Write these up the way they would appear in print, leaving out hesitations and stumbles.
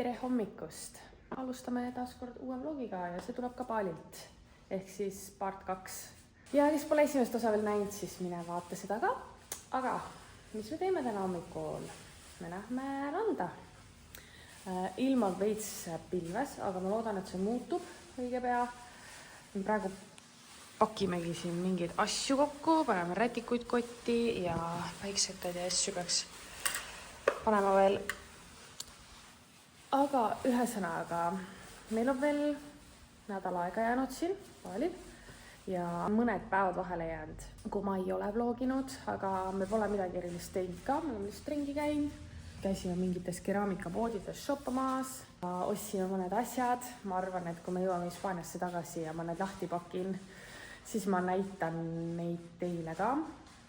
tere hommikust! Alustame taas kord uue vlogiga ja see tuleb ka Balilt. Ehk siis part 2. Ja kes pole esimest osa veel näinud, siis mine vaata seda ka. Aga mis me teeme täna hommikul? Me lähme randa. Ilm on veits pilves, aga ma loodan, et see muutub õige pea. Me praegu pakimegi siin mingeid asju kokku, paneme rätikuid kotti ja päiksekad ja asju peaks panema veel. Aga ühesõnaga, meil on veel nädal aega jäänud siin Balil ja mõned päevad vahele jäänud, kui ma ei ole vloginud, aga me pole midagi erilist teinud ka, me oleme lihtsalt ringi käinud. Käisime mingites keraamikapoodides shoppamas, ostsime mõned asjad. Ma arvan, et kui me jõuame Hispaaniasse tagasi ja ma need lahti pakin, siis ma näitan neid teile ka.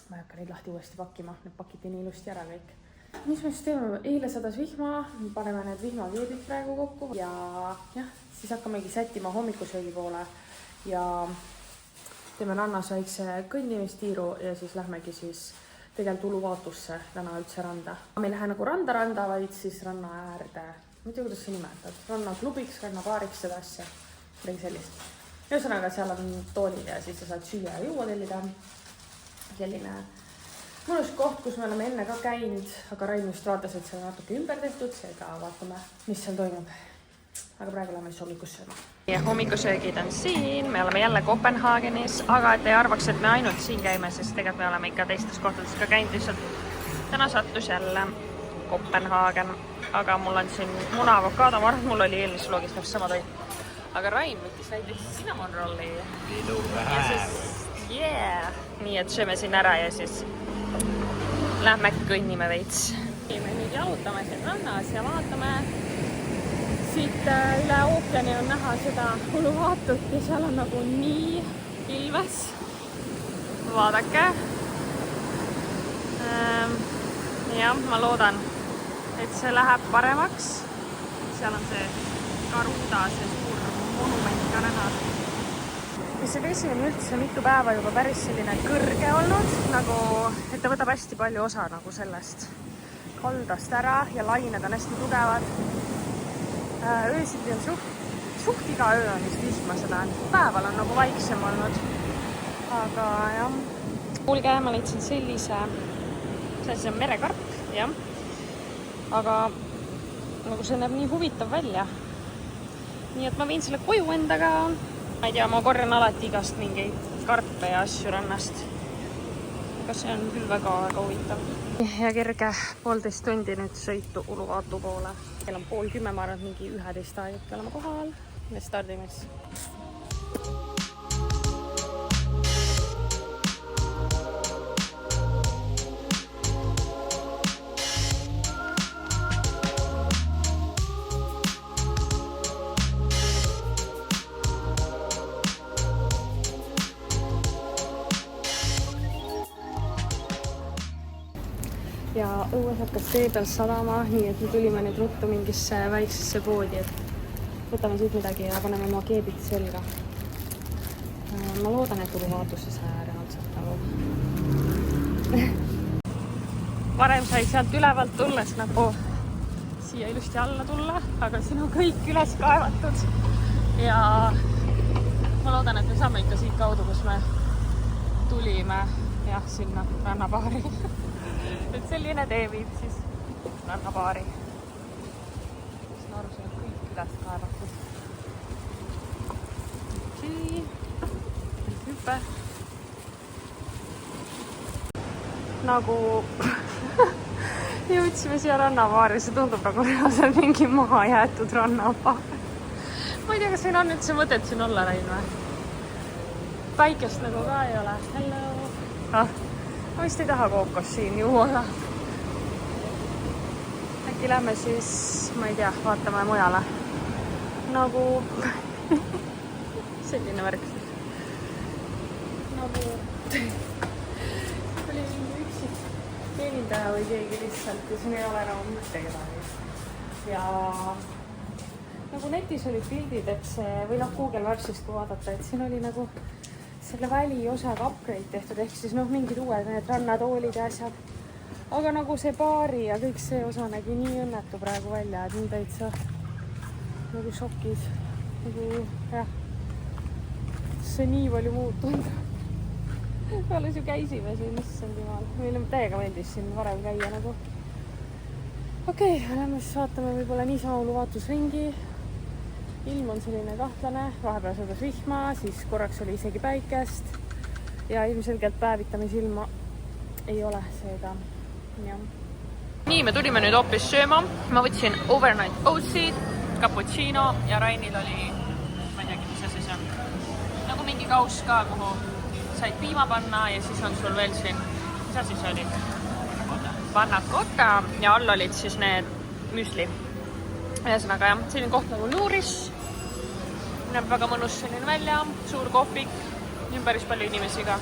Ma ei hakka neid lahti uuesti pakkima, need pakiti nii ilusti ära kõik. Mis me siis teeme? Eile sadas vihma, paneme need vihmakeedid praegu kokku ja siis hakkamegi sättima hommikusöögi poole ja teeme rannas väikse kõndimistiiru ja siis lähmegi siis tegelikult uluvaatusse täna üldse randa. Me ei lähe nagu randa, vaid siis ranna äärde, ma ei tea, kuidas see nimetad, rannaklubiks, rannabaariks, seda asja, midagi sellist. Ühesõnaga, seal on toolid ja siis sa saad süüa ja juua tellida. Selline mõnus koht, kus me oleme enne ka käinud, aga Rain just vaatas, et see on natuke ümber tehtud, seega vaatame, mis seal toimub. Aga praegu läheme hommikussööma. Ja hommikusöögid on siin, me oleme jälle Kopenhaagenis, aga et ei arvaks, et me ainult siin käime, sest tegelikult me oleme ikka teistes kohtades ka käinud, lihtsalt täna sattus jälle Kopenhaagen, aga mul on siin muna avokaado, ma arvan, mul oli eelmises vlogis sama toit. Aga Rain võttis näiteks cinnamon rolli. Nii et sööme siin ära ja siis lähme kõnnime veits. Me nüüd jalutame siin rannas ja vaatame. Siit üle ookeani on näha seda uluvaatut ja seal on nagu nii pilves. Vaadake. Ja ma loodan, et see läheb paremaks. Seal on see Garuda, see suur monument ka näha. Ja see vesi on üldse mitu päeva juba päris selline kõrge olnud, nagu, et ta võtab hästi palju osa nagu sellest kaldast ära ja lained on hästi tugevad. Öösiti on suht iga öö on vist vihma seda. Päeval on nagu vaiksem olnud. Aga jah. Kuulge, ma leidsin sellise, see on merekarp, jah. Aga nagu see näeb nii huvitav välja. Nii et ma viin selle koju endaga. Ma ei tea, ma korjan alati igast mingeid karpe ja asju rannast. Aga see on küll väga huvitav. Ja kerge 1,5 tundi nüüd sõitu uluvaatu poole. Kell on 9:30, ma arvan, mingi 11 aegki olema kohal. Me stardimes. Ja õues hakkas tee peal sadama, nii et me tulime nüüd ruttu mingisse väiksesse poodi, et võtame siit midagi ja paneme oma keebid selga. Ma loodan, et uluvaatusse see reaalselt nagu. Varem sai sealt ülevalt tulles nagu siia ilusti alla tulla, aga siin on kõik üles kaevatud. Ja ma loodan, et me saame ikka siit kaudu, kus me tulime sinna rannabaari. Et selline tee viib siis rannabaari. Siin arvus on kõik üles kaevatud. Hüppe. Nagu jõudsime siia rannabaari, see tundub nagu reaalselt mingi maha jäetud rannabaar. Ma ei tea, kas siin on üldse mõtet siin olla Rain või? Päikest nagu ka ei ole. Hello! Ma vist ei taha kookos siin juua. Äkki lähme siis, ma ei tea, vaatame mujale. Nagu selline värk. Nagu oli mingi üksik teenindaja või keegi lihtsalt ja siin ei ole enam mitte kedagi. Ja nagu netis olid pildid, et see, või Google Mapsist kui vaadata, et siin oli nagu selle väliosaga upgrade tehtud, ehk siis mingid uued need rannatoolid ja asjad. Aga nagu see baari ja kõik see osa nägi nii õnnetu praegu välja, et nii täitsa nagu šokis. Nagu jah, see nii palju muutunud. Alles ju käisime siin, issand jumal. Meile täiega meeldis siin varem käia nagu. Okei, lähme siis vaatame võib-olla niisama uluvaatusringi. Ilm on selline kahtlane, vahepeal sadas vihma, siis korraks oli isegi päikest ja ilmselgelt päevitamisilma ei ole seega. Ja. Nii, me tulime nüüd hoopis sööma. Ma võtsin overnight oatsid, cappuccino ja Rainil oli, ma ei teagi, mis asi see on, nagu mingi kauss ka, kuhu said piima panna ja siis on sul veel siin, mis asi see oli? Panna cotta ja all olid siis need müsli. Ühesõnaga jah, selline koht nagu Luuris. Näeb väga mõnus selline välja, suur kohvik, päris palju inimesi ka.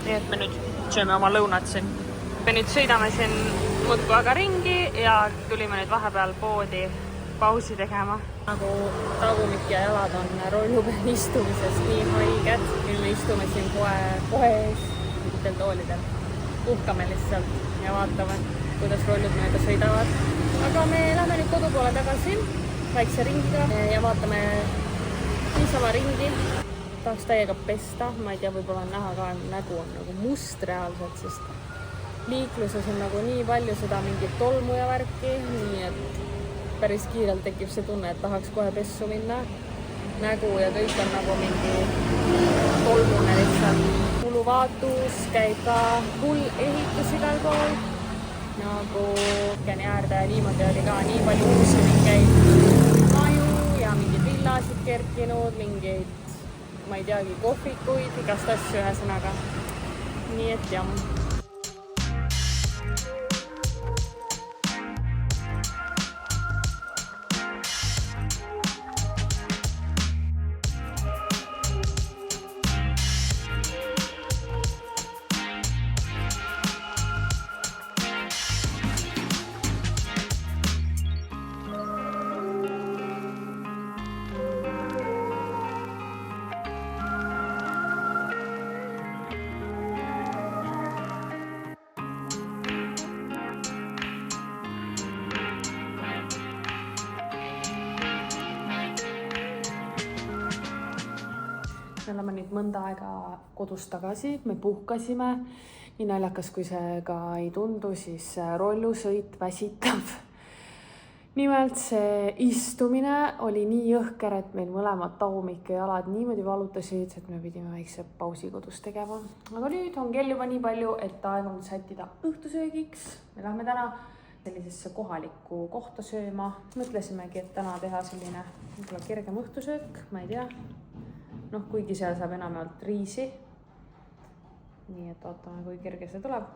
Nii et me nüüd sööme oma lõunat siin. Me nüüd sõidame siin muudkui aga ringi ja tulime nüüd vahepeal poodi pausi tegema. Nagu tagumik ja jalad on rollu peal istumisest nii haiged. Nüüd me istume siin poe ees, mingitel toolidel. Puhkame lihtsalt ja vaatame, kuidas rollud mööda sõidavad. Aga me lähme nüüd kodu poole tagasi väikse ringiga ja vaatame niisama ringi. Tahaks täiega pesta, ma ei tea, võib-olla on näha ka, nägu on nagu must reaalselt, sest liikluses on nagu nii palju seda mingit tolmu ja värki, nii et päris kiirelt tekib see tunne, et tahaks kohe pessu minna. Nägu ja kõik on nagu mingi tolmune lihtsalt. Uluvaatus käib ka hull ehitus igal pool. Nagu ookeani äärde ja niimoodi oli ka nii palju uusi mingeid maju ja mingeid villasid kerkinud, mingeid, ma ei teagi, kohvikuid, igast asju ühesõnaga. Nii et jah. Me oleme nüüd mõnda aega kodus tagasi, me puhkasime. Nii naljakas, kui see ka ei tundu, siis rollusõit väsitab. Nimelt see istumine oli nii jõhker, et meil mõlemad tagumik ja jalad niimoodi valutasid, et me pidime väikse pausi kodus tegema. Aga nüüd on kell juba nii palju, et aeg on sättida õhtusöögiks. Me lähme täna sellisesse kohalikku kohta sööma. Mõtlesimegi, et täna teha selline kergem õhtusöök, ma ei tea. Kuigi seal saab enamalt riisi. Nii et ootame, kui kerge see tuleb.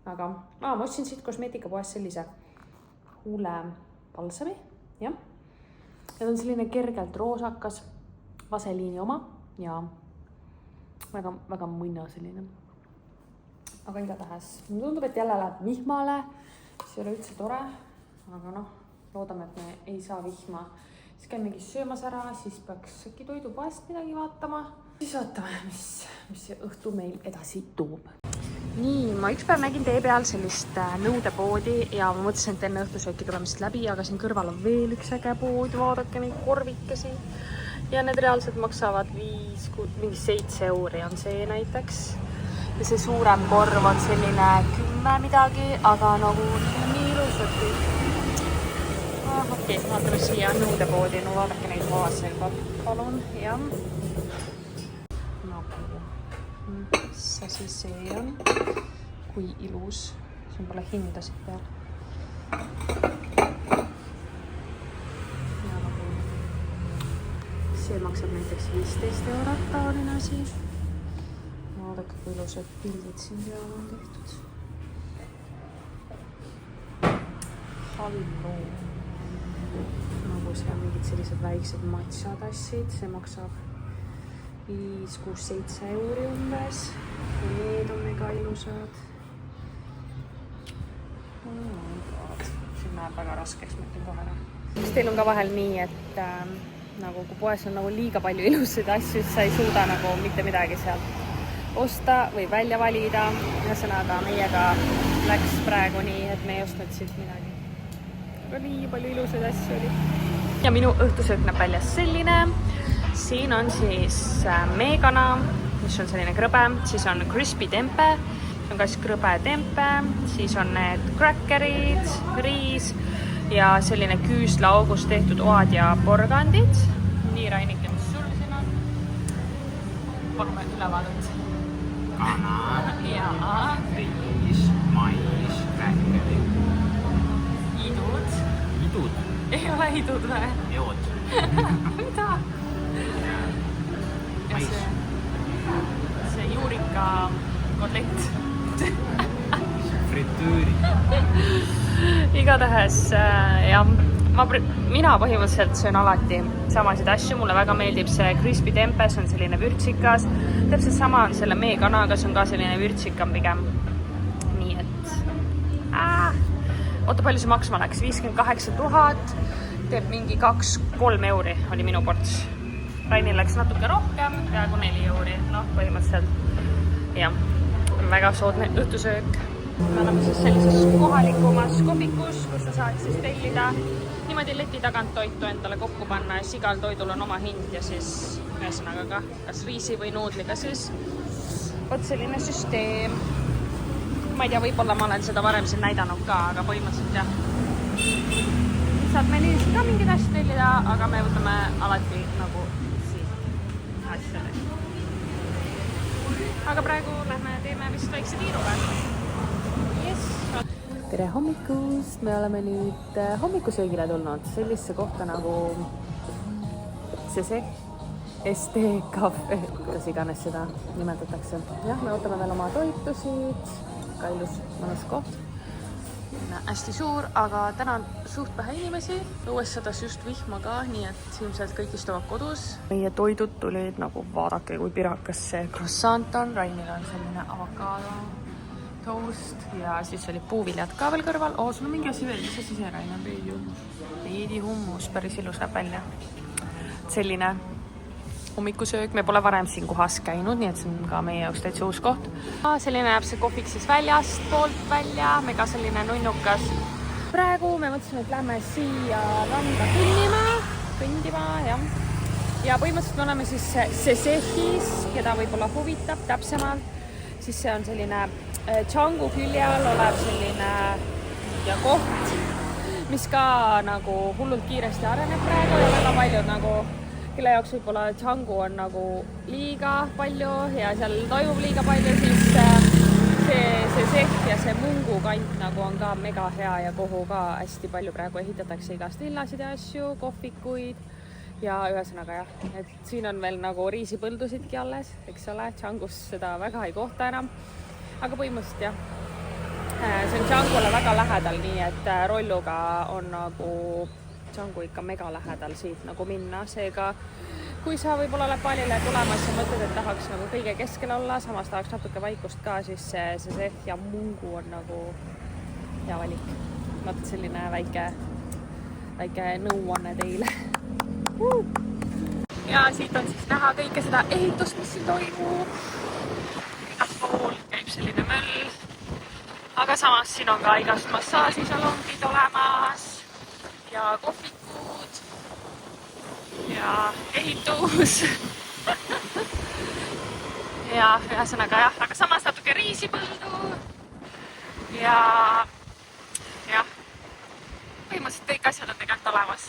Aga ma ostsin siit kosmeetikapoes sellise huule balsami. Ja. Ja on selline kergelt roosakas vaseliini oma ja väga, väga mõnna selline. Aga igatahes. Mulle tundub, et jälle läheb vihmale. See ei ole üldse tore. Aga loodame, et me ei saa vihma. Siis käimegi söömas ära, siis peaks äkki toidupoest midagi vaatama. Siis vaatame, mis see õhtu meil edasi toob. Nii, ma üks päev nägin tee peal sellist nõudepoodi ja ma mõtlesin, et enne õhtusööki tulemist läbi, aga siin kõrval on veel üks äge pood, vaadake neid korvikesi. Ja need reaalselt maksavad 7 euri on see näiteks. Ja see suurem korv on selline 10 midagi, aga nagu nii ilusad kõik. Okei, vaatame siia nõudepoodi, vaadake neid vaaseid, palun, jah. Mis asi see on? Kui ilus, siin pole hindasid peal. See maksab näiteks 15 eurot taoline asi. Vaadake, kui ilusad pildid siin peal on tehtud. Hallo. Nagu see on mingid sellised väiksed matšatassid, see maksab 5, 6, 7 euri umbes. Need on mega ilusad. See näeb väga raskeks, mõtlen kohe ära. Teil on ka vahel nii, et nagu kui poes on nagu liiga palju ilusaid asju, siis sa ei suuda nagu mitte midagi sealt osta või välja valida. Ühesõnaga meiega läks praegu nii, et me ei ostnud siit midagi. aga nii palju ilusaid asju oli. Ja minu õhtusöök näeb välja selline. Siin on siis meekana, mis on selline krõbe, siis on crispy tempe, on ka siis krõbe tempe, siis on need crackerid, riis ja selline küüslaugus tehtud oad ja porgandid. Nii, Rainike, mis sul siin on? Palume ülevaadet. Kana, ja riis, mais, crackerid. Idud. Idud? Ei ole idud või? Jood. Mida? Ja see juurika kotlett. Fritüüri. Igatahes, jah, mina põhimõtteliselt söön alati samasid asju, mulle väga meeldib see crispy tempe, see on selline vürtsikas, täpselt sama on selle meekanaga, see on ka selline vürtsikam pigem, nii et oota, palju see maksma läks, 58 000, teeb mingi 2-3 euri oli minu ports, Rainil läks natuke rohkem, peaaegu 4 euri, noh, põhimõtteliselt jah, väga soodne õhtusöök. Me oleme siis sellises kohalikumas kohvikus, kus sa saad siis tellida niimoodi leti tagant toitu endale kokku panna ja siis igal toidul on oma hind ja siis ühesõnaga ka kas riisi või nuudliga siis vot selline süsteem. Ma ei tea, võib-olla ma olen seda varem siin näidanud ka, aga põhimõtteliselt jah. Saad menüüs ka mingid asju tellida, aga me võtame alati nagu siit asjale. Aga praegu lähme teeme vist väikse tiiru või? Tere hommikust! Me oleme nüüd hommikusöögile tulnud sellisesse kohta nagu see ST Cafe, kuidas iganes seda nimetatakse. Jah, me ootame veel oma toitusid, ka ilus mõnus koht. Hästi suur, aga täna on suht vähe inimesi. Õues sadas just vihma ka, nii et ilmselt kõik istuvad kodus. Meie toidud tulid nagu vaadake, kui pirakas see croissant on. Rainil on selline avokado. Toast ja siis oli puuviljad ka veel kõrval. Sul on mingi asi veel, mis asi see Raina? Veidi hummus, päris ilus näeb välja. Selline hommikusöök, me pole varem siin kohas käinud, nii et see on ka meie jaoks täitsa uus koht. Selline näeb see kohvik siis väljast poolt välja, mega selline nunnukas. Praegu me mõtlesime, et lähme siia randa kõndima, jah. Ja põhimõtteliselt me oleme siis Sesehis, keda võib-olla huvitab täpsemalt, siis see on selline Django külje all olev selline koht, mis ka nagu hullult kiiresti areneb praegu ja väga palju nagu, kelle jaoks võib-olla Django on nagu liiga palju ja seal toimub liiga palju, siis see Seht ja see Mungu kant nagu on ka mega hea ja kuhu ka hästi palju praegu ehitatakse igast villasid ja asju, kohvikuid ja ühesõnaga jah, et siin on veel nagu riisipõldusidki alles, eks ole, Djangos seda väga ei kohta enam. Aga põhimõtteliselt jah, see on Djangole väga lähedal, nii et rolluga on nagu Django ikka mega lähedal siit nagu minna, seega kui sa võib-olla oled Balile tulemas ja mõtled, et tahaks nagu kõige keskel olla, samas tahaks natuke vaikust ka, siis see Seht ja Mungu on nagu hea valik. Vaat selline väike nõuanne teile. Ja siit on siis näha kõike seda ehitust, mis siin toimub. Pool käib selline möll, aga samas siin on ka igast massaažisalongid olemas ja kohvikud ja ehitus ja ühesõnaga jah, aga samas natuke riisipõldu ja jah, põhimõtteliselt kõik asjad on tegelikult olemas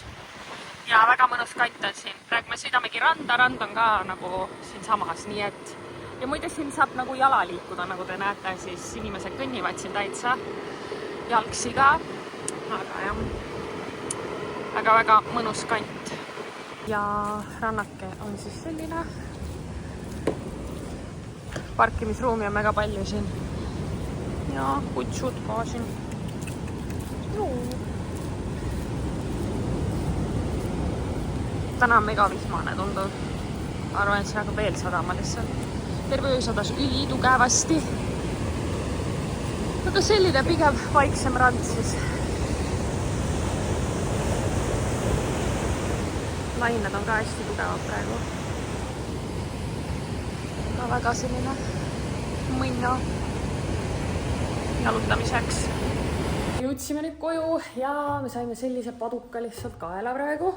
ja väga mõnus kant on siin. Praegu me sõidamegi randa, rand on ka nagu siin samas, nii et ja muide siin saab nagu jala liikuda, nagu te näete, siis inimesed kõnnivad siin täitsa jalgsi ka, aga jah, väga mõnus kant. Ja rannake on siis selline. Parkimisruumi on väga palju siin. Ja kutsud ka siin. Täna on mega vihmane tundub. Arvan, et see hakkab veel sadama lihtsalt. Terve öö sadas ülitugevasti. Aga selline pigem vaiksem rand siis. Lained on ka hästi tugevad praegu. Ka väga selline mõnna jalutamiseks. jõudsime nüüd koju ja me saime sellise paduka lihtsalt kaela praegu.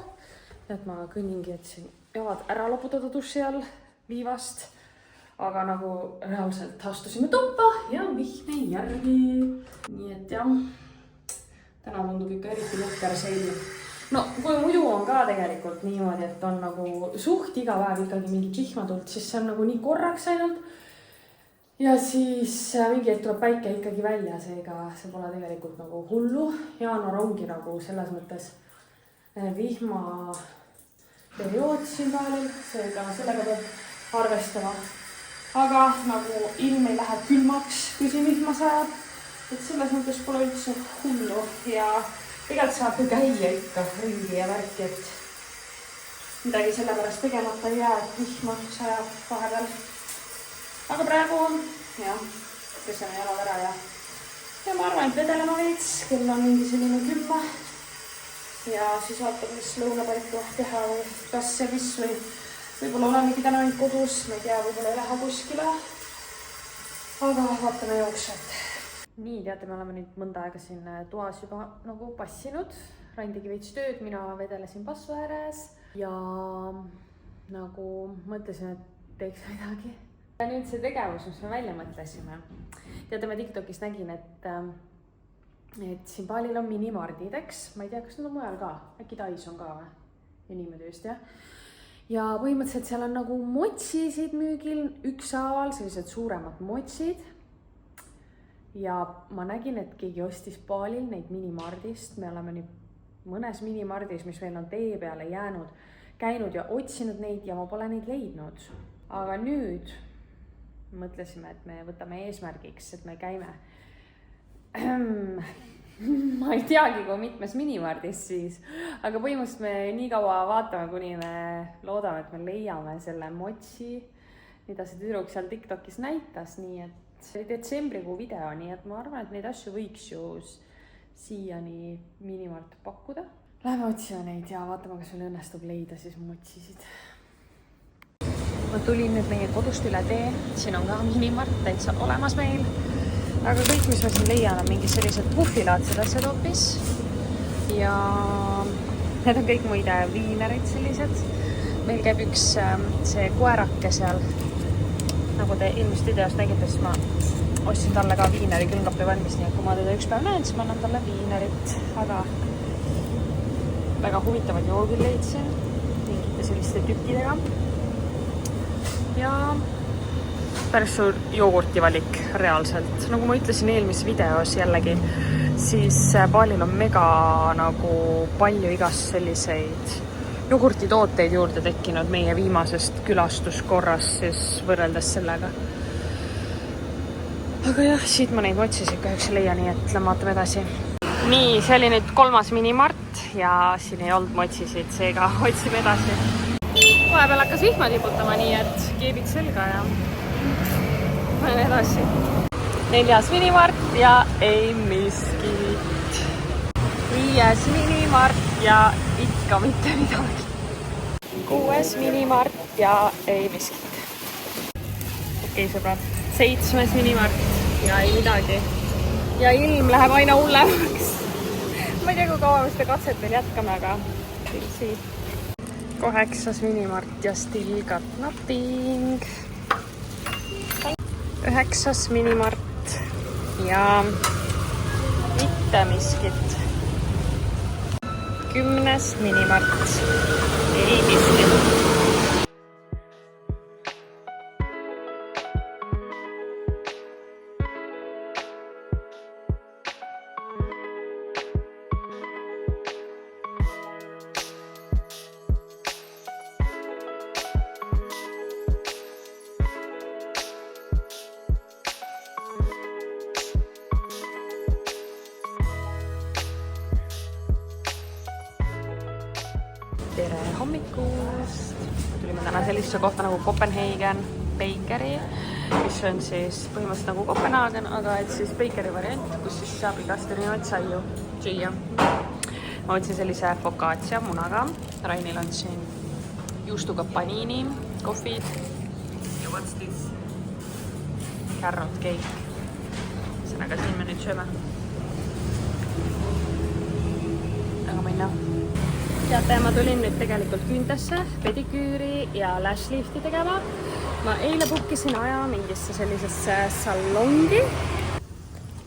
Et ma kõnningi, et siin jalad ära loputada duši all liivast. Aga nagu reaalselt astusime tuppa ja vihm ei järgi. Nii et jah, täna tundub ikka eriti jõhker see ilm. No kui muidu on ka tegelikult niimoodi, et on nagu suht iga päev ikkagi mingi vihma tuld, siis see on nagu nii korraks ainult. Ja siis mingi hetk tuleb päike ikkagi välja, seega see pole tegelikult nagu hullu. Jaanuar ongi nagu selles mõttes vihma periood siin Paalil, seega sellega peab arvestama. Aga nagu ilm ei lähe külmaks, kui siin vihma sajab, et selles mõttes pole üldse hullu ja tegelikult saab ju käia ikka ringi ja värki, et midagi sellepärast tegemata ei jää, et vihma sajab vahepeal. Aga praegu jah, peseme jalad ära ja ma arvan, et vedelema veits, kell on mingi selline 10. Ja siis vaatab, mis lõunapariku teha või kas ja mis või võib-olla olemegi täna ainult kodus, ma ei tea, võib-olla ei lähe kuskile. Aga vaatame jooksvalt. Nii, teate, me oleme nüüd mõnda aega siin toas juba nagu passinud. Rain tegi veits tööd, mina vedelesin passu ääres ja nagu mõtlesin, et teeks midagi. Ja nüüd see tegevus, mis me välja mõtlesime. Teate, ma TikTokis nägin, et siin Paalil on minimardid, eks? Ma ei tea, kas nad on mujal ka? Äkki Tais on ka või? Ja niimoodi just, jah. Ja põhimõtteliselt seal on nagu motsisid müügil ükshaaval, sellised suuremad motsid. Ja ma nägin, et keegi ostis Paalil neid minimardist. Me oleme nüüd mõnes minimardis, mis meil on tee peale jäänud, käinud ja otsinud neid ja ma pole neid leidnud. Aga nüüd mõtlesime, et me võtame eesmärgiks, et me käime. Ma ei teagi, kui mitmes minimardis siis. Aga põhimõtteliselt me nii kaua vaatame, kuni me loodame, et me leiame selle motsi, mida see tüdruk seal TikTokis näitas, nii et see oli detsembrikuu video, nii et ma arvan, et neid asju võiks ju siiani minimart pakkuda. Läheme otsime neid ja vaatame, kas meil õnnestub leida siis motsisid. Ma tulin nüüd meie kodust üle tee, siin on ka minimart täitsa olemas meil. Aga kõik, mis ma siin leian, on mingi sellised puhvilaadsed asjad hoopis. Ja need on kõik muide viinerid sellised. Meil käib üks see koerake seal. Nagu te ilmselt videos nägite, siis ma ostsin talle ka viineri külmkapi valmis, nii et kui ma teda üks päev näen, siis ma annan talle viinerit. Aga väga huvitavad joogid leidsin mingite selliste tükkidega. Ja päris suur jogurtivalik reaalselt. Nagu ma ütlesin eelmises videos jällegi, siis Paalil on mega nagu palju igast selliseid jogurtitooteid juurde tekkinud meie viimasest külastuskorras siis võrreldes sellega. Aga jah, siit ma neid motsisid kahjuks ei leia, nii et vaatame edasi. Nii, see oli nüüd 3. minimart ja siin ei olnud motsisid, seega otsime edasi. Vahepeal hakkas vihma tiputama, nii et keebid selga ja lähen edasi. 4. minimart ja ei miskit. 5. minimart ja ikka mitte midagi. 6. minimart ja ei miskit. Okei, sõbrad. 7. minimart ja ei midagi. Ja ilm läheb aina hullemaks. Ma ei tea, kui kaua me seda katset veel jätkame, aga siin. 8. minimart ja still got nothing. 9. minimart ja mitte miskit. 10. minimart. Ei miskit. Tere hommikust! Tulime täna sellisesse kohta nagu Copenhagen Bakery, mis on siis põhimõtteliselt nagu Kopenhaagen, aga et siis bakery variant, kus siis saab igast erinevaid saiu süüa. Ma võtsin sellise focaccia munaga. Rainil on siin juustuga panini, kohvid. Ja what's this? Carrot cake. Sõnaga siin me nüüd sööme. minna. Teate, ma tulin nüüd tegelikult Küüntesse pediküüri ja lashlifti tegema. Ma eile bookisin aja mingisse sellisesse salongi.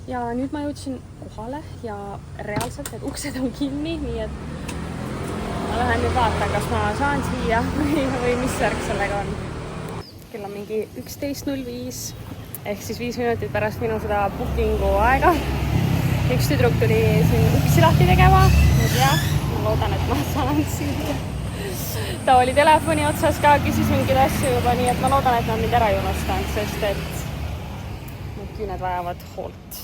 Ja nüüd ma jõudsin kohale ja reaalselt need uksed on kinni, nii et ma lähen nüüd vaatan, kas ma saan siia või mis värk sellega on. Kell on mingi 11.05 ehk siis 5 minutit pärast minu seda bookingu aega. Üks tüdruk tuli siin uksi lahti tegema. Nüüd jah, ma loodan, et ma saan siia. Ta oli telefoni otsas ka, küsis mingid asju juba, nii et ma loodan, et nad mind ära ei unustanud, sest et need küüned vajavad hoolt.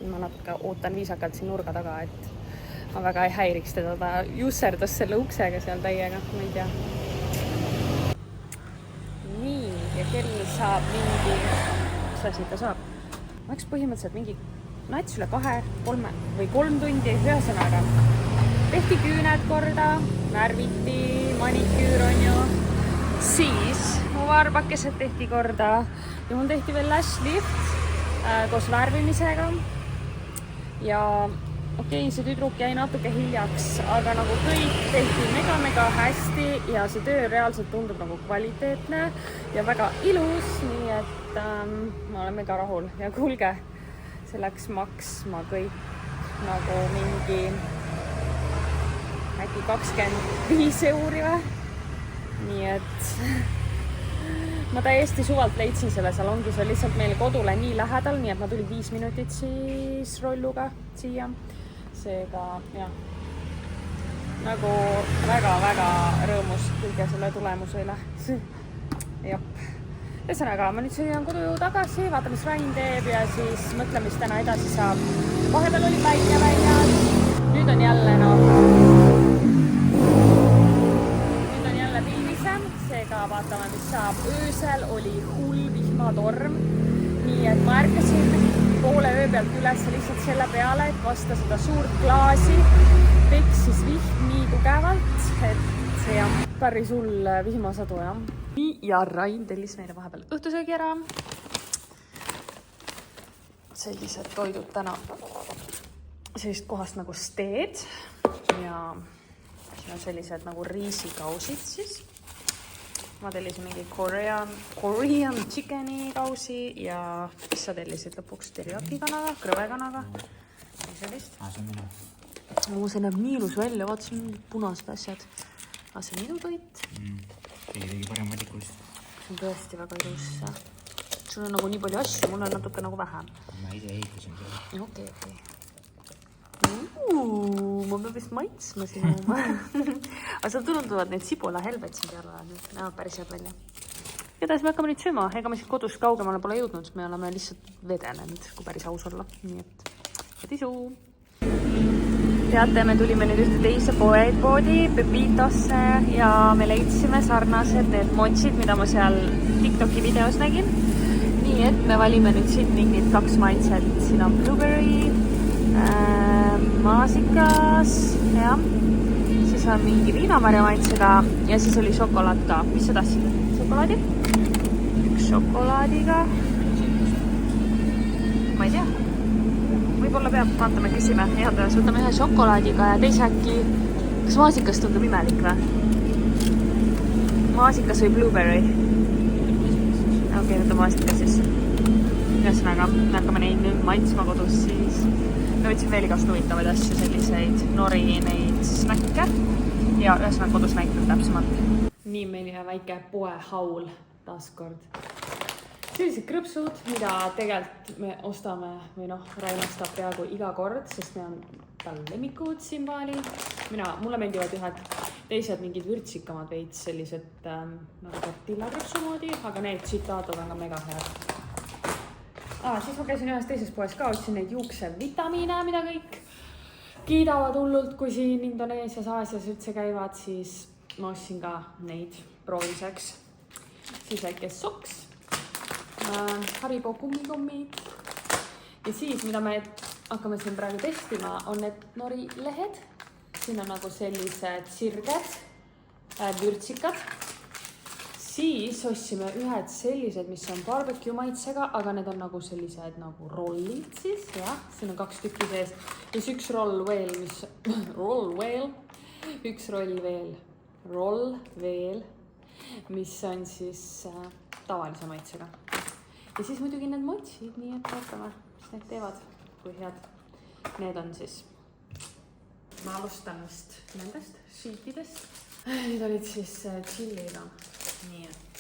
Ma natuke ootan viisakalt siin nurga taga, et ma väga ei häiriks teda, ta jusserdas selle uksega seal täiega, ma ei tea. Nii, ja kell saab mingi, mis asi ta saab? Läks põhimõtteliselt mingi nats üle 2, 3 või 3 tundi, ühesõnaga. Tehti küüned korda, närviti, maniküür on ju. Siis mu varbakesed tehti korda ja mul tehti veel lashlift koos värvimisega. Ja okei, see tüdruk jäi natuke hiljaks, aga nagu kõik tehti mega hästi ja see töö reaalselt tundub nagu kvaliteetne ja väga ilus, nii et ma olen mega rahul. Ja kuulge, see läks maksma kõik nagu mingi äkki 25 euri või? Nii et ma täiesti suvalt leidsin selle salongi, see on lihtsalt meil kodule nii lähedal, nii et ma tulin 5 minutit siis rolluga siia. Seega, jah, nagu väga rõõmus kõige selle tulemuse üle. Jop. Ühesõnaga, ma nüüd sõidan kodu tagasi, vaatan, mis Rain teeb ja siis mõtleme, mis täna edasi saab. Vahepeal oli päike väljas, nüüd on jälle seega vaatame, mis saab. Öösel oli hull vihmatorm, nii et ma ärkasin poole öö pealt üles lihtsalt selle peale, et vasta seda suurt klaasi peksis vihm nii tugevalt, et see on päris hull vihmasadu, jah. Ja Rain tellis meile vahepeal õhtusöögi ära. Sellised toidud täna sellist kohast nagu Steed ja siin on sellised nagu riisikausid siis. Ma tellisin mingi Korean chickeni kausi ja mis sa tellisid lõpuks teriyaki kanaga, krõvekanaga. Sellist. See on minu. See näeb nii ilus välja, vaatasin mingid punased asjad. See on minu toit. Keegi tegi parem valikus. See on tõesti väga ilus. Sul on nagu nii palju asju, mul on natuke nagu vähem. Ma ise ehitasin seda. Okei. Ma peab vist maitsma sinu oma. Aga seal tunduvad need sibulahelbed siin peale. Näevad päris head välja. Edasi me hakkame nüüd sööma. Ega me siit kodust kaugemale pole jõudnud. Me oleme lihtsalt vedenenud, kui päris aus olla. Nii et tisu. Teate, me tulime nüüd ühte teise poodi Pepitosse ja me leidsime sarnased need motsid, mida ma seal TikToki videos nägin. Nii et me valime nüüd siit mingid 2 maitset. Siin on blueberry, maasikas, jah. Siis on mingi viinamarja maitsega ja siis oli šokolaad ka. Mis sa tahtsid? Šokolaadi? Üks šokolaadiga. Ma ei tea. Võib-olla peab, vaatame, küsime. Headavas, võtame ühe šokolaadiga ja teise äkki... Kas maasikas tundub imelik või? Maasikas või blueberry? Okei, võtta maasikas siis. Ühesõnaga, me hakkame neid nüüd maitsma kodus siis. Me võtsin veel igast huvitavaid asju, selliseid nori, neid snäkke ja ühesõnaga kodus näitab täpsemalt. Nii meil ühe väike poehaul taaskord. Sellised krõpsud, mida tegelikult me ostame või Rain ostab peaaegu iga kord, sest me on tal lemmikud siin Baalil. Mulle meeldivad ühed teised mingid vürtsikamad veits, sellised nagu tortillakrõpsu moodi, aga need tsitaadod on ka mega head. Siis ma käisin ühes teises poes ka, otsin neid juuksevitamiine, mida kõik kiidavad hullult, kui siin Indoneesias, Aasias üldse käivad, siis ma ostsin ka neid prooviseks. Siis väike soks, Haribo kummikommid ja siis, mida me hakkame siin praegu testima, on need norilehed. Siin on nagu sellised sirged, vürtsikad. Siis ostsime ühed sellised, mis on barbecue maitsega, aga need on nagu sellised nagu rollid siis, jah. Siin on 2 tükki sees. Ja siis üks roll veel, mis on siis tavalise maitsega. Ja siis muidugi need motsid, nii et vaatame, mis need teevad, kui head need on siis. Ma alustan vist nendest sheetidest. Need olid siis chiliga. Nii et,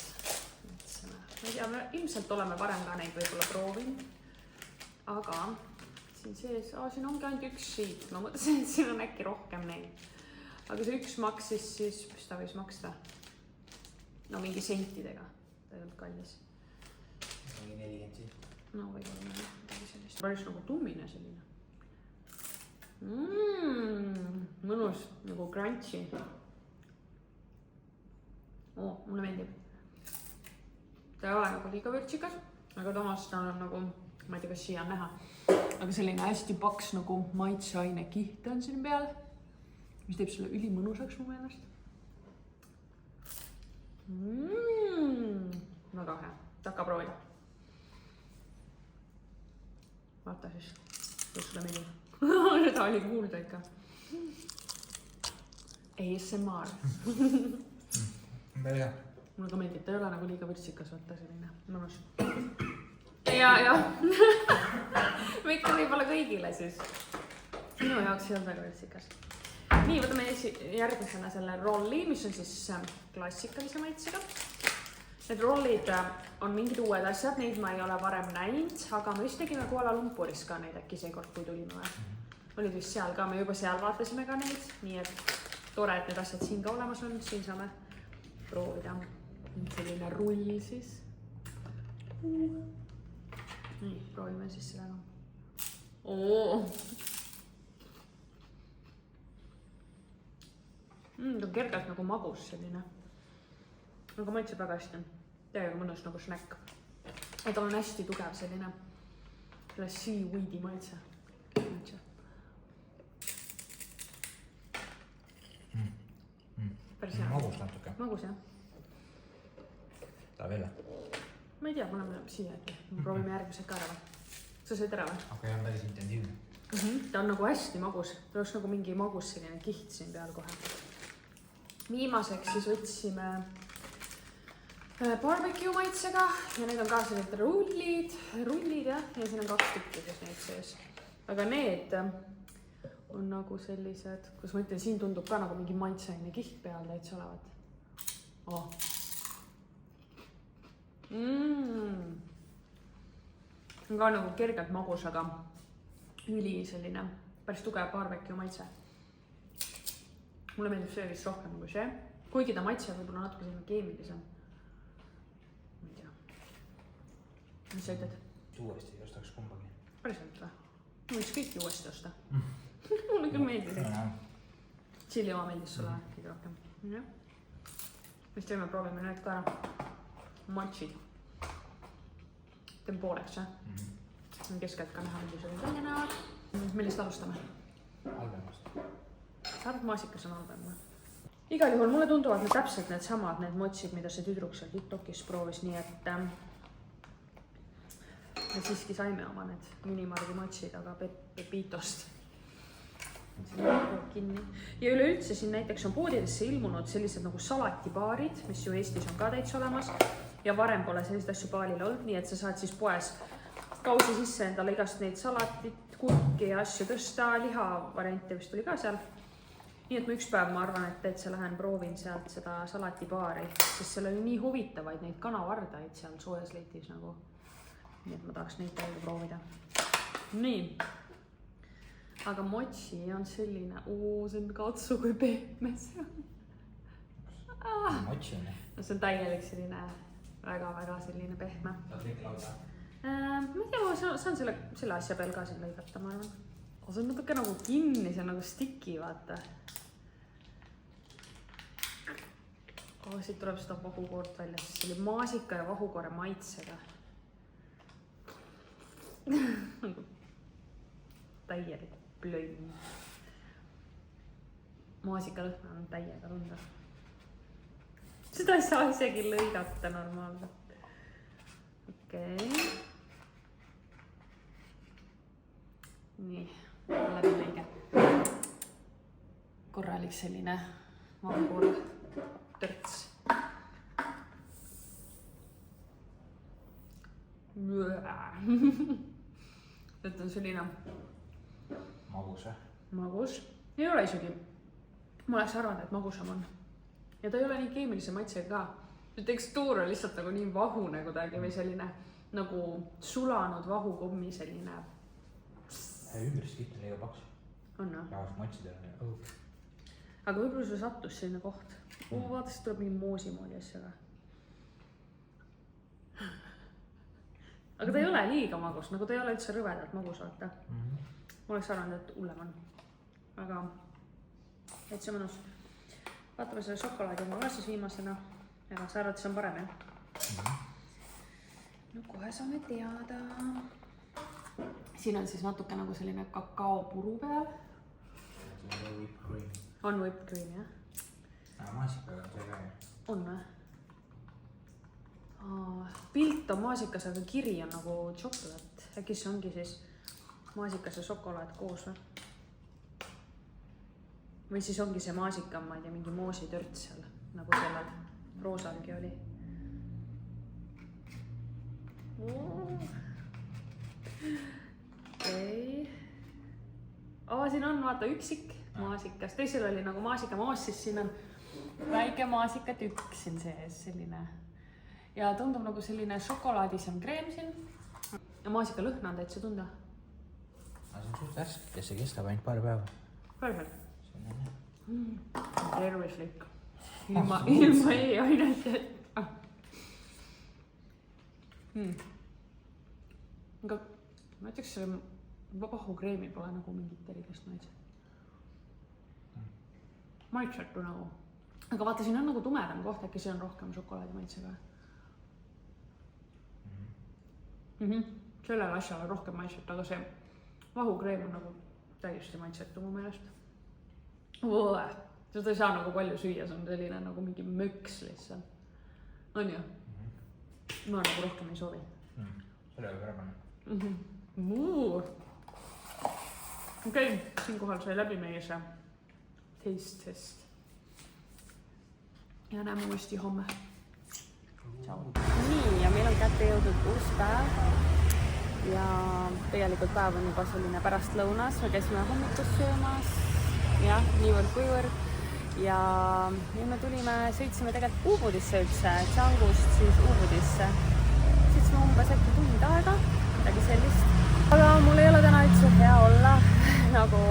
ma ei tea, me ilmselt oleme varem ka neid võib-olla proovinud. Aga siin sees, siin ongi ainult üks sheet. Ma mõtlesin, et siin on äkki rohkem neid. Aga see üks maksis siis, mis ta võis maksta? No mingi sentidega. Ta ei olnud kallis. Mingi 40 senti. No võib-olla midagi sellist. Päris nagu tummine selline. Mõnus, nagu crunchy. Mulle meeldib. Ta ei ole nagu liiga vürtsikas, aga tamas ta on nagu, ma ei tea, kas siia on näha, aga selline hästi paks nagu maitseaine kiht on siin peal, mis teeb selle ülimõnusaks mu meelest. Väga hea, takka proovida. Vaata siis, kus sulle meeldib. Seda oli kuulda ikka. ASMR. Päris hea. Mulle ka meeldib, ta ei ole nagu liiga vürtsikas, vaata selline mõnus. Ja. Mitte võib-olla kõigile siis. Minu jaoks ei olnud väga vürtsikas. Nii, võtame järgmisena selle rolli, mis on siis klassikalise maitsega. Need rollid on mingid uued asjad, neid ma ei ole varem näinud, aga me vist tegime Kuala Lumpuris ka neid äkki seekord, kui tulime või. Olid vist seal ka, me juba seal vaatasime ka neid, nii et tore, et need asjad siin ka olemas on, siin saame proovida. Selline rull siis. Nii, proovime siis seda ka. Ta on kergelt nagu magus selline. Aga maitseb väga hästi. Täiega mõnus nagu snäkk. Ja tal on hästi tugev selline seaweedi maitse. Päris hea. Magus natuke. Magus, jah. Ta veel? Ma ei tea, paneme siia äkki. Proovime järgmised ka ära või? Sa sõid ära või? Aga jah, päris intensiivne. Ta on nagu hästi magus. Ta oleks nagu mingi magus selline kiht siin peal kohe. Viimaseks siis võtsime barbecue maitsega ja need on ka sellised rullid jah. Ja siin on 2 tükki siis neid sees. Aga need on nagu sellised, kus ma ütlen, siin tundub ka nagu mingi maitseaine kiht peal täitsa olevat. On ka nagu kergelt magus, aga üli selline päris tugev barbecue maitse. Mulle meeldib see vist rohkem kui see, kuigi ta maitse võib-olla natuke selline keemilisem. Ma ei tea. Mis sa ütled? Uuesti ei ostaks kumbagi. Päriselt või? Ma võiks kõiki uuesti osta. Mulle küll meeldis. Chili oma meeldis sulle kõige rohkem. Vist võime proovime need ka ära. Matšid. Teen pooleks, jah? Keskelt ka näha, mis oli välja näevad. Millest alustame? Halvemast. Sa arvad, maasikas on halvem või? Igal juhul mulle tunduvad need täpselt need samad, need motsid, mida see tüdruk seal TikTokis proovis, nii et me siiski saime oma need minimargi motsid, aga Pepitost. Kinni. Ja üleüldse siin näiteks on poodidesse ilmunud sellised nagu salatibaarid, mis ju Eestis on ka täitsa olemas ja varem pole sellised asju baalil olnud, nii et sa saad siis poes kausi sisse endale igast neid salatit, kurki ja asju tõsta, liha variante vist oli ka seal. Nii et ma üks päev, ma arvan, et täitsa lähen proovin sealt seda salatibaari, sest seal oli nii huvitavaid neid kanavardaid seal soojas leitis nagu. Nii et ma tahaks neid täiega proovida. Nii. Aga motsi on selline, see on katsu kui pehme see on. Motsi on, jah? No see on täielik selline, väga selline pehme. Ta on kõik lauda. Ma ei tea, ma saan selle asja peal ka siin lõigata, ma arvan. See on natuke nagu kinni, see on nagu stiki, vaata. Siit tuleb seda vahukoort välja, sest see oli maasika ja vahukoore maitsega. Täielik plöin. Maasikalõhna on täiega tunda. Seda ei saa isegi lõigata normaalselt. Okei. Nii, läbi lõige. Korralik selline vahur törts. Et on selline Magus, magus. Ei ole isegi. Ma oleks arvanud, et magusam on. Ja ta ei ole nii keemilise maitsega ka. See tekstuur on lihtsalt nagu nii vahune kuidagi või selline nagu sulanud vahukommi selline. Ümbrist kiht on liiga paks. On no? Rahvas matsid ära. Aga võib-olla sul sattus selline koht. Vaatast tuleb mingi moosi moodi asja ka. Aga ta ei ole liiga magus, nagu ta ei ole üldse rõvedalt magus vaata. Ma oleks arvanud, et hullem on. Aga et see mõnus. Vaatame selle šokolaadi oma ka siis viimasena. Ega sa arvad, see on parem, jah? No kohe saame teada. Siin on siis natuke nagu selline kakaopuru peal. See on whipped cream. On whipped cream, jah? Maasikaga on see ka, jah? On või? Pilt on maasikas, aga kiri on nagu šokolaat. Äkki see ongi siis maasikas ja šokolaat koos või? Või siis ongi see maasika, ma ei tea, mingi moositörts seal, nagu sellel roosalgi oli. Okei. Siin on, vaata, üksik maasikas. Teisel oli nagu maasikamoos, siis siin on väike maasikatükk siin sees, selline. Ja tundub nagu selline šokolaadisem kreem siin. Ja maasika lõhna on täitsa tunda. See on suht värsk, kes see kestab ainult paar päeva. Päriselt? See on jah. Tervislik. Ilma e-aineteta. Aga ma ütleks, selle vahukreemi pole nagu mingit erilist maitset. Maitsetu nagu. Aga vaata, siin on nagu tumedam koht, äkki see on rohkem šokolaadi maitsega. Sellel asjal on rohkem maitset, aga see vahukreem on nagu täiesti maitsetu mu meelest. Seda ei saa nagu palju süüa, see on selline nagu mingi möks lihtsalt. On ju? Ma nagu rohkem ei soovi. Sellega ära panna. Okei, siinkohal sai läbi meie see taste test. Ja näeme uuesti homme. Nii, ja meil on kätte jõudnud uus päev. Ja tegelikult päev on juba selline pärastlõunas. Me käisime hommikus söömas. Jah, niivõrd kuivõrd. Ja nüüd me sõitsime tegelikult Ubudisse üldse, Džangust siis Ubudisse. Sõitsime umbes äkki tund aega, midagi sellist. Aga mul ei ole täna üldse hea olla, nagu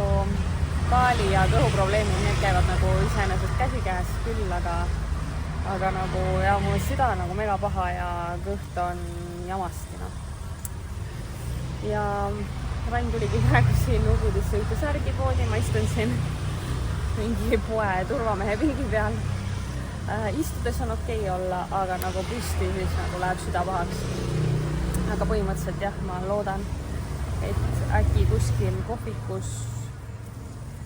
kaali ja kõhuprobleemid, need käivad nagu iseenesest käsikäes küll, aga nagu ja mul süda on nagu mega paha ja kõht on jamasti, noh. Ja Rain tuligi praegu siin Ubudisse ühte särgipoodi, ma istun siin mingi poe turvamehe pilgi peal. Istudes on okei olla, aga nagu püsti siis nagu läheb süda pahaks. Aga põhimõtteliselt jah, ma loodan, et äkki kuskil kohvikus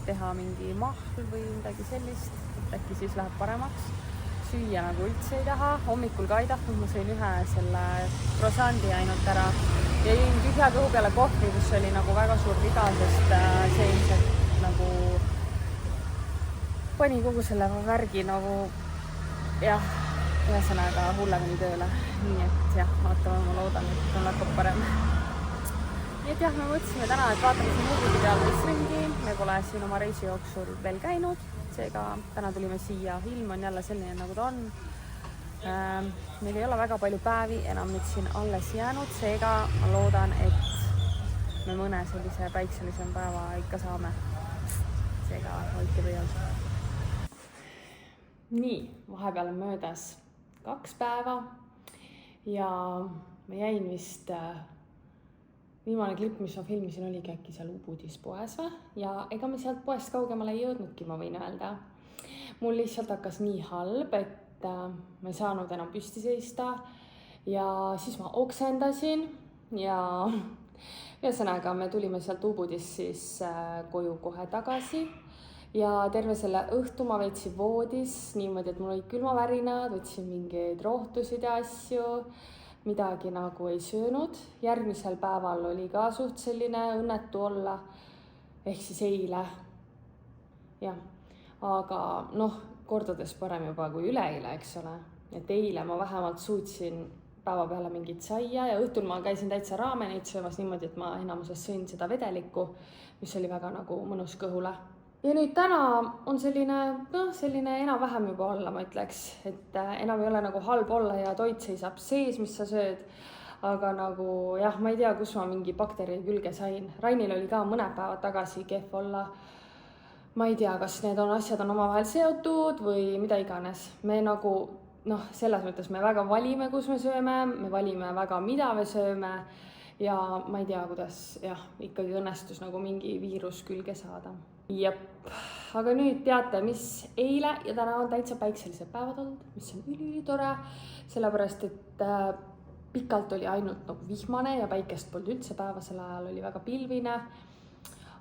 teha mingi mahl või midagi sellist, et äkki siis läheb paremaks. Süüa nagu üldse ei taha, hommikul ka ei tahtnud, ma sõin ühe selle croissandi ainult ära ja jõin tühja kõhu peale kohvi, kus oli nagu väga suur viga, sest see ilmselt nagu pani kogu selle värgi nagu jah, ühesõnaga hullemini tööle. Nii et jah, vaatame, ma loodan, et on hakkab parem. Nii et jah, me mõtlesime täna, et vaatame siin Ubudi peal võiks ringi. Me pole siin oma reisi jooksul veel käinud, seega täna tulime siia. Ilm on jälle selline, nagu ta on. Meil ei ole väga palju päevi enam nüüd siin alles jäänud, seega ma loodan, et me mõne sellise päikselisem päeva ikka saame. Seega hoidke pöial. Nii, vahepeal on möödas 2 päeva ja ma jäin vist viimane klipp, mis ma filmisin, oligi äkki seal Ubudis poes või? Ja ega me sealt poest kaugemale ei jõudnudki, ma võin öelda. Mul lihtsalt hakkas nii halb, et ma ei saanud enam püsti seista ja siis ma oksendasin ja ühesõnaga me tulime sealt Ubudis siis koju kohe tagasi ja terve selle õhtu ma veetsin voodis niimoodi, et mul olid külmavärinad, võtsin mingeid rohtusid ja asju, midagi nagu ei söönud. Järgmisel päeval oli ka suht selline õnnetu olla, ehk siis eile. Jah, aga noh, kordades parem juba kui üleeile, eks ole. Et eile ma vähemalt suutsin päeva peale mingit saia ja õhtul ma käisin täitsa raamenit söömas niimoodi, et ma enamuses sõin seda vedelikku, mis oli väga nagu mõnus kõhule. Ja nüüd täna on selline enam-vähem juba olla, ma ütleks, et enam ei ole nagu halb olla ja toit seisab sees, mis sa sööd. Aga nagu jah, ma ei tea, kus ma mingi bakteri külge sain. Rainil oli ka mõned päevad tagasi kehv olla. Ma ei tea, kas need asjad on omavahel seotud või mida iganes. Me nagu, selles mõttes me väga valime, kus me sööme, me valime väga, mida me sööme ja ma ei tea, kuidas ikkagi õnnestus nagu mingi viirus külge saada. Jep, aga nüüd teate, mis eile ja täna on täitsa päikselised päevad olnud, mis on ülitore, sellepärast et pikalt oli ainult nagu vihmane ja päikest polnud üldse, päevasel ajal oli väga pilvine.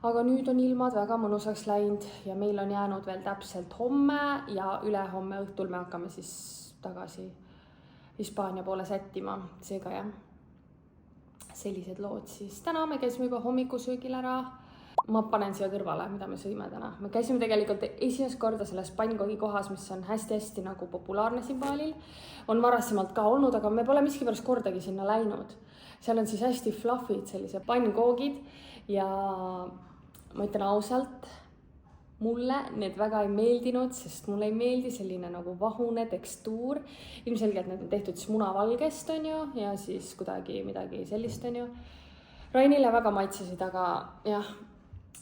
Aga nüüd on ilmad väga mõnusaks läinud ja meil on jäänud veel täpselt homme ja ülehomme õhtul me hakkame siis tagasi Hispaania poole sättima. Seega jah, sellised lood siis. Täna me käisime juba hommikusöögil ära. Ma panen siia kõrvale, mida me sõime täna. Me käisime tegelikult esimest korda selles pannkoogi kohas, mis on hästi-hästi nagu populaarne siin Balil. On varasemalt ka olnud, aga me pole miskipärast kordagi sinna läinud. Seal on siis hästi fluffid sellised pannkoogid ja ma ütlen ausalt, mulle need väga ei meeldinud, sest mulle ei meeldi selline nagu vahune tekstuur. Ilmselgelt need on tehtud siis munavalgest on ju ja siis kuidagi midagi sellist on ju. Rainile väga maitsesid, aga jah,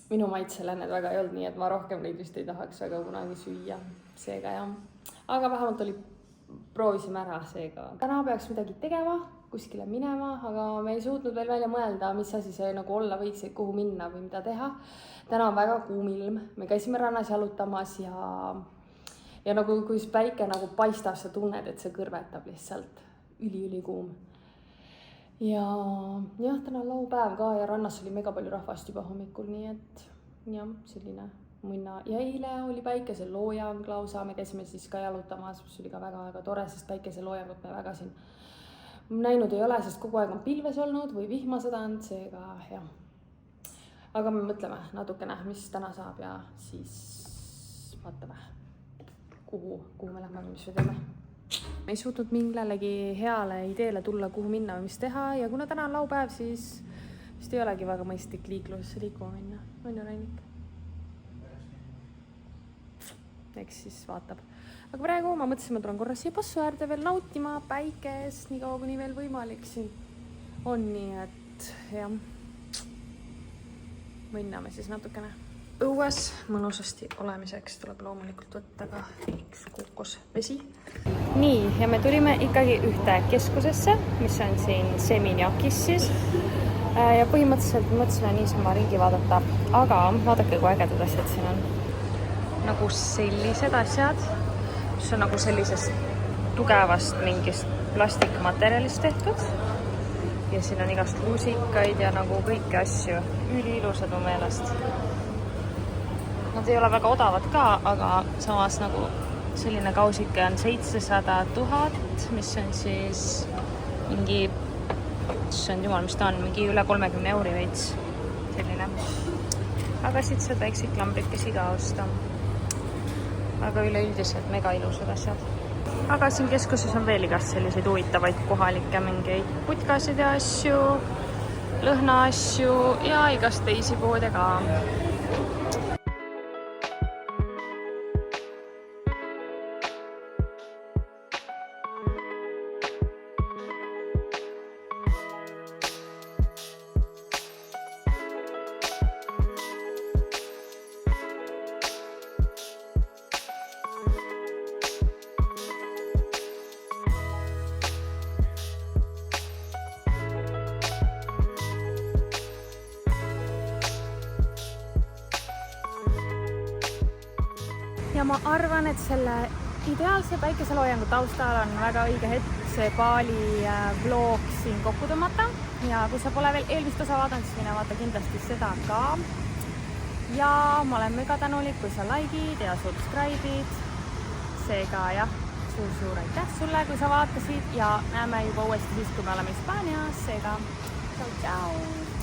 minu maitsele need väga ei olnud, nii et ma rohkem neid vist ei tahaks väga kunagi süüa. Seega jah, aga vähemalt proovisime ära seega. Täna peaks midagi tegema, kuskile minema, aga me ei suutnud veel välja mõelda, mis asi see nagu olla võiks, kuhu minna või mida teha. Täna on väga kuum ilm, me käisime rannas jalutamas ja nagu kui päike nagu paistab, sa tunned, et see kõrvetab lihtsalt üli-ülikuum. Ja jah, täna on laupäev ka ja rannas oli mega palju rahvast juba hommikul, nii et jah, selline munna. Ja eile oli päikeseloojang lausa, me käisime siis ka jalutamas, mis oli ka väga-väga tore, sest päikeseloojangut me väga siin näinud ei ole, sest kogu aeg on pilves olnud või vihma sadanud, seega jah. Aga me mõtleme natukene, mis täna saab ja siis vaatame, kuhu me lähme, mis me teeme. Me ei suutnud millelegi heale ideele tulla, kuhu minna või mis teha ja kuna täna on laupäev, siis vist ei olegi väga mõistlik liiklusse liikuma minna. On ju, Rainik? Eks siis vaatab. Aga praegu ma mõtlesin, ma tulen korra siia passu äärde veel nautima päikest, nii kaua kuni veel võimalik siin on, nii et jah, mõnname siis natukene. Õues mõnusasti olemiseks tuleb loomulikult võtta ka üks kookosvesi. Nii, ja me tulime ikkagi ühte keskusesse, mis on siin Seminjakis siis. Ja põhimõtteliselt mõtlesime niisama ringi vaadata, aga vaadake, kui ägedad asjad siin on. Nagu sellised asjad, mis on nagu sellisest tugevast mingist plastikmaterjalist tehtud. Ja siin on igast lusikaid ja nagu kõiki asju. Üliilusad mu meelest. Nad ei ole väga odavad ka, aga samas nagu selline kausike on 700 000, mis on siis mingi, see on jumal, mis ta on, mingi üle 30 euri veits. Selline. Aga siit saad väikseid klambrikesi ka osta. Aga üleüldiselt mega ilusad asjad. Aga siin keskuses on veel igast selliseid huvitavaid kohalikke mingeid putkasid ja asju, lõhna asju ja igast teisi poode ka. Ja ma arvan, et selle ideaalse päikeseloojangu taustal on väga õige hetk see Bali vlog siin kokku tõmmata. Ja kui sa pole veel eelmist osa vaadanud, siis mine vaata kindlasti seda ka. ja ma olen mega tänulik, kui sa like'id ja subscribe'id. Seega jah, suur aitäh sulle, kui sa vaatasid ja näeme juba uuesti siis, kui me oleme Hispaanias. Seega tšau-tšau!